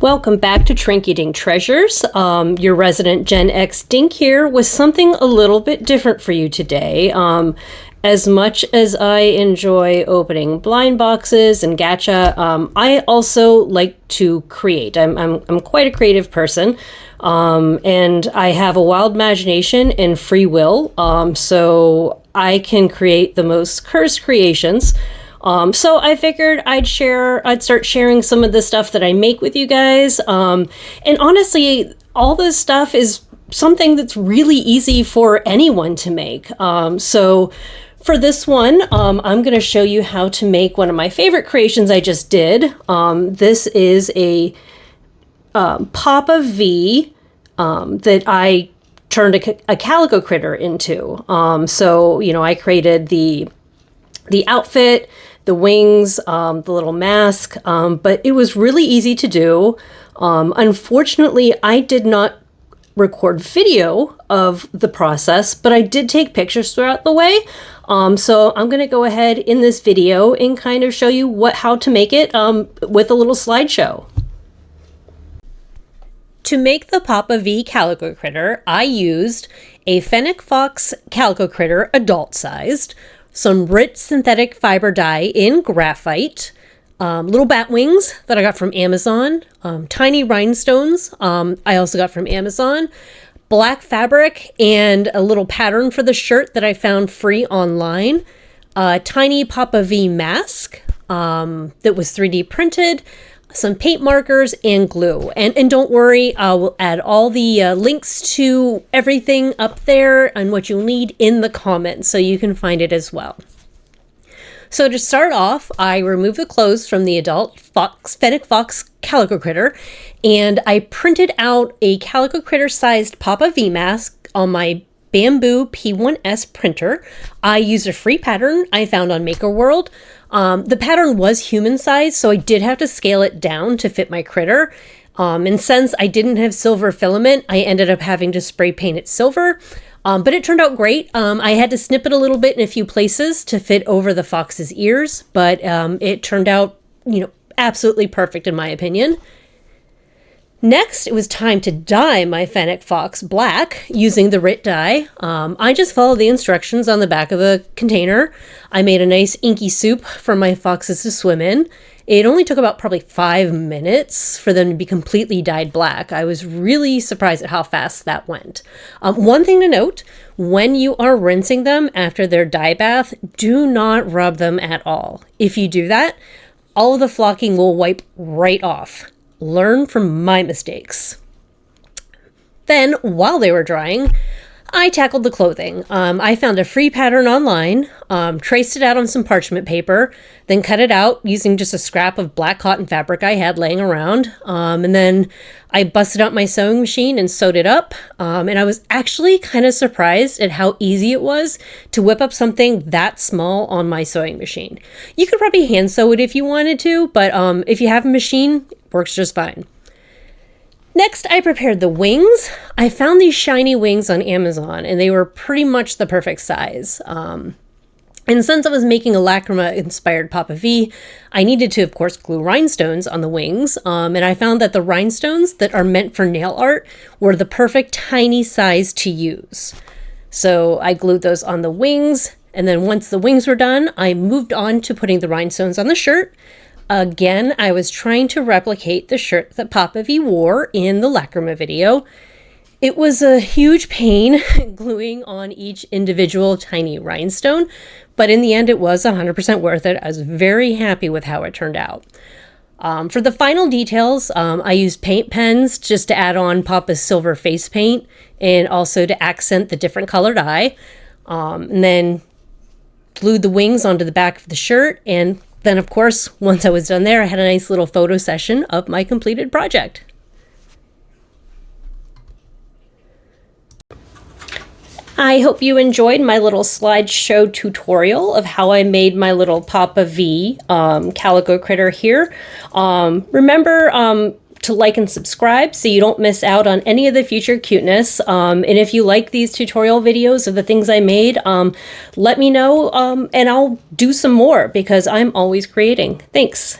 Welcome back to Trinketing Treasures. Your resident Gen X Dink here with something a little bit different for you today. As much as I enjoy opening blind boxes and gacha, I also like to create. I'm quite a creative person, and I have a wild imagination and free will, so I can create the most cursed creations. So I figured I'd start sharing some of the stuff that I make with you guys. And honestly, all this stuff is something that's really easy for anyone to make. So for this one, I'm going to show you how to make one of my favorite creations I just did. This is a Papa V that I turned a calico critter into. So, you know, I created the outfit, the wings, the little mask, but it was really easy to do. Unfortunately, I did not record video of the process, but I did take pictures throughout the way. So I'm going to go ahead in this video and kind of show you how to make it with a little slideshow. To make the Papa V Calico Critter, I used a Fennic Fox Calico Critter adult-sized, some rich synthetic fiber dye in graphite, little bat wings that I got from Amazon, tiny rhinestones I also got from Amazon, black fabric, and a little pattern for the shirt that I found free online, a tiny Papa V mask that was 3D printed, some paint markers, and glue. And don't worry, I will add all the links to everything up there and what you'll need in the comments so you can find it as well. So to start off, I removed the clothes from the adult Fennic Fox Calico Critter, and I printed out a Calico Critter sized Papa V mask on my Bamboo P1S printer. I used a free pattern I found on Maker World. The pattern was human size, so I did have to scale it down to fit my critter. And since I didn't have silver filament, I ended up having to spray paint it silver. But it turned out great. I had to snip it a little bit in a few places to fit over the fox's ears, but it turned out, absolutely perfect in my opinion. Next, it was time to dye my Fennic Fox black using the RIT dye. I just followed the instructions on the back of the container. I made a nice inky soup for my foxes to swim in. It only took about probably 5 minutes for them to be completely dyed black. I was really surprised at how fast that went. One thing to note, when you are rinsing them after their dye bath, do not rub them at all. If you do that, all of the flocking will wipe right off. Learn from my mistakes. Then, while they were drying, I tackled the clothing. I found a free pattern online, traced it out on some parchment paper, then cut it out using just a scrap of black cotton fabric I had laying around. And then I busted out my sewing machine and sewed it up. And I was actually kind of surprised at how easy it was to whip up something that small on my sewing machine. You could probably hand sew it if you wanted to, but if you have a machine, it works just fine. Next, I prepared the wings. I found these shiny wings on Amazon, and they were pretty much the perfect size. And since I was making a Lachryma-inspired Papa V, I needed to, of course, glue rhinestones on the wings. And I found that the rhinestones that are meant for nail art were the perfect tiny size to use. So I glued those on the wings, and then once the wings were done, I moved on to putting the rhinestones on the shirt. Again, I was trying to replicate the shirt that Papa V wore in the Lachryma video. It was a huge pain gluing on each individual tiny rhinestone, but in the end it was 100% worth it. I was very happy with how it turned out. For the final details, I used paint pens just to add on Papa's silver face paint and also to accent the different colored eye. And then glued the wings onto the back of the shirt, and then, of course, once I was done there, I had a nice little photo session of my completed project. I hope you enjoyed my little slideshow tutorial of how I made my little Papa V Calico Critter here. Remember to like and subscribe so you don't miss out on any of the future cuteness. And if you like these tutorial videos of the things I made, let me know and I'll do some more because I'm always creating. Thanks.